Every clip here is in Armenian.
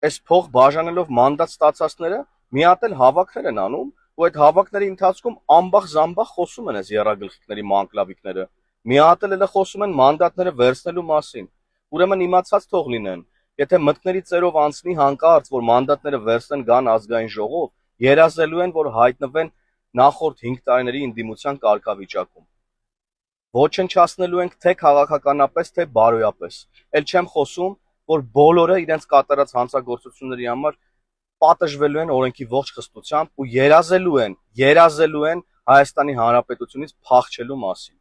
Այս փող բաժանելով մանդատ ստացածները մի հատ էլ հավաքներ են անում, ու այդ հավաքների ընթացքում ամբախ-զամբախ խոսում են այս եռագլխիկների մանկլավիկները։ Մի հատ էլ խոսում են մանդատները վերցնելու մասին։ Ուրեմն իմացած թող լինեն, եթե մտքների ծերով անցնի հանկարծ, որ մանդատները վերցնեն գան ազգային ժողով, երազելու են, որ հայտնվեն նախորդ 5 տարիների ընդդիմության կարգավիճակում։ Ոչնչացնելու ենք թե քաղաքականապես, թե բարոյապես։ Էլ չեմ խոսում, որ բոլորը իրենց կատարած հանցագործությունների համար պատժվելու են օրենքի ողջ խստությամբ ու երազելու են Հայաստանի Հանրապետությունից փախչելու մասին։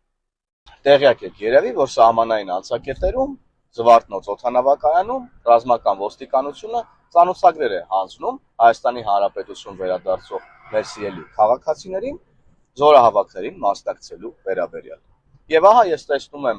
Տեղյակ եք երևի, որ սահմանային անցակետերում Զվարթնոց օդանավակայանում ռազմական ոստիկանությունը ծանոթագրեր է հանձնում Հայաստանի Հանրապետություն վերադարձող մեր սիրելի քաղաքացիներին զորահավաքներին մասնակցելու վերաբերյալ։ Եվ ահա ես տեսնում եմ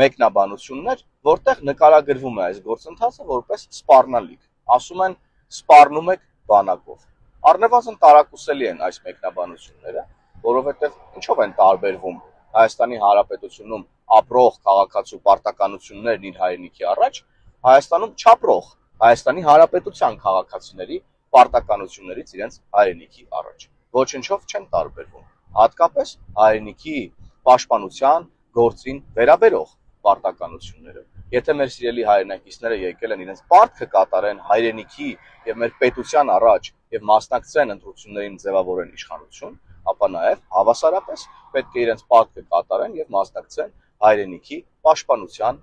մեկնաբանություններ, որտեղ նկարագրվում է այս գործընթացը որպես սպառնալիք։ Ասում են սպառնում եք բանակով։ Առնվազն տարակուսելի են այս մեկնաբանությունները, որովհետև ինչով են տարբերվում Հայաստանի Հանրապետությունում ապրող քաղաքացու պարտականություններն իր հայրենիքի առաջ, Հայաստանում չապրող Հայաստանի Հանրապետության քաղաքացիների պարտականություններից իրենց հայրենիքի առաջ։ Ոչնչով չեն տարբերվում, հատկապես հայրենիքի պաշտպանության գործին վերաբերող պարտականությունները։ Եթե մեր սիրելի հայրենակիցները եկել են իրենց պարտքը կատարեն հայրենիքի եւ մեր պետության առաջ եւ մասնակցեն ընտրություններին ձևավորեն իշխանություն, ապա նաեւ հավասարապես պետք է իրենց պարտքը կատարեն եւ մասնակցեն հայրենիքի պաշտպանության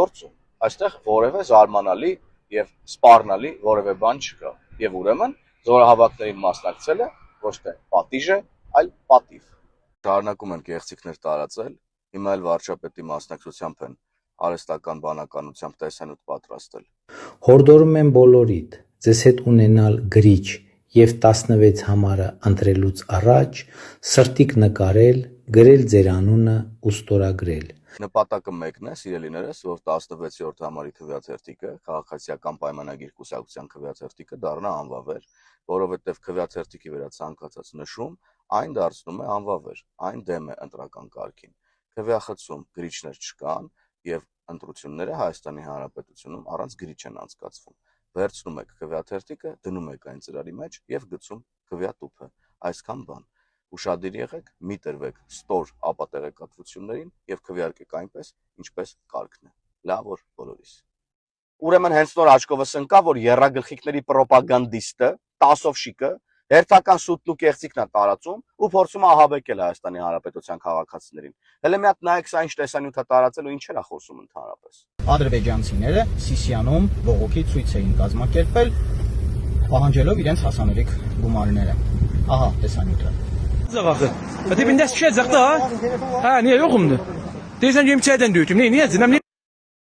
գործում։ Այստեղ որևէ զարմանալի եւ սպառնալի որևէ բան չկա։ Եվ ուրեմն զորահավաքներին մասնակցելը ոչ թե պատիժ է, այլ պատիվ։ Շարունակում են կեղծիքներ տարածել, հիմա էլ վարչապետի մասնակցությամբ են արհեստական բանականությամբ տեսանյութ պատրաստել։ Հորդորում եմ բոլորիդ ձեզ հետ ունենալ գրիչ եւ 16 համարը ընտրելուց առաջ սրտիկ նկարել, գրել ձեր անունը ու ստորագրել։ Նպատակը մեկն է, սիրելիներս, որ 16-րդ համարի քվեաթերթիկը, քաղաքացիական պայմանագիր կուսակցության քվեաթերթիկը դառնա անվավեր, որովհետև քվեաթերթիկի վրա ցանկացած նշում այն դարձնում է անվավեր, այն դեմ է ընտրական կարգին։ Քվեախցում գրիչներ չկան եւ ընտրությունները Հայաստանի Հանրապետությունում առանց գրիչ են անցկացվում։ Վերցնում եք քվեաթերթիկը, դնում եք այն ծրարի մեջ եւ գցում քվեատուփը։ Այսքան բան։ Ուշադիր եղեք, մի տրվեք ստոր ապատեղեկատվություններին եւ քվեարկեք այնպես, ինչպես կարգն է։ Լավ որ բոլորիս։ Ուրեմն հենց նոր աչքովս ընկա, որ եռագլխիկների ռոպագանդիստը, տասովշիկը, հերթական սուտն ու կեղծիքն է տարածում ու փորձում է ահաբեկել Հայաստանի Հանրապետության քաղաքացիներին։ Հələ մի հատ նայեք սա ինչ տեսանյութ է տարածել ու ինչեր է խոսում ընդհանրապես։ Ադրբեջանցիները Սիսիանում բողոքի ցույց էին կազմակերպել, պահանջելով իրենց հասանելիք գումարները։ Ահա տեսանյութը։ Zaten. Hadi bin ders şey zakta ha? Ha niye yokumdu? Deysen cem çaydan dötüm. Niye zinam niye?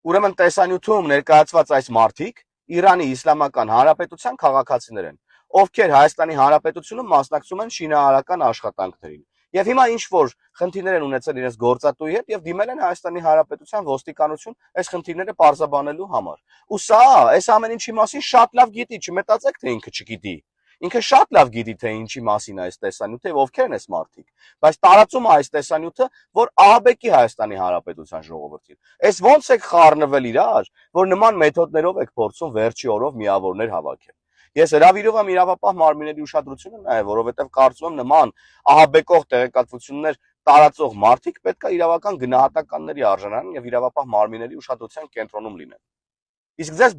Ուրեմն տեսանյութում ներկայացված այս մարդիկ Իրանի Իսլամական Հանրապետության քաղաքացիներ են, ովքեր Հայաստանի Հանրապետությունում մասնակցում են շինարարական աշխատանքներին։ Եվ հիմա ինչ որ խնդիրներ են ունեցել իրենց գործատուի հետ եւ դիմել են Հայաստանի Հանրապետության ոստիկանություն այս խնդիրները պարզաբանելու համար։ Ու սա, այս ամեն ինչի մասին շատ լավ գիտի, չմտածեք թե ինքը չգիտի։ Ինքը շատ լավ գիտի թե ինչի մասին է այս տեսանյութը եւ ովքեր են այս մարդիկ, բայց տարածում է այս տեսանյութը, որ ահաբեկի Հայաստանի Հանրապետության ժողովրդին։ Այս ո՞նց եք խառնվել իրար, որ նման մեթոդներով եք փորձում վերջի օրով միավորներ հավաքել։ Ես հրավիրում եմ իրավապահ մարմինների ուշադրությունը նաեւ, որովհետեւ կարծում եմ նման ահաբեկող տեղեկատվություններ տարածող մարդիկ պետք է իրավական գնահատականների արժանանան եւ իրավապահ մարմինների ուշադրության կենտրոնում լինեն։ Իսկ ձեզ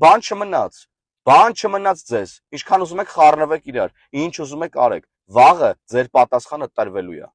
Բան չմնաց ձեզ, ինչքան ուզում եք խառնվեք իրար, ինչ ուզում եք արեք, վաղը ձեր պատասխանը տրվելու է։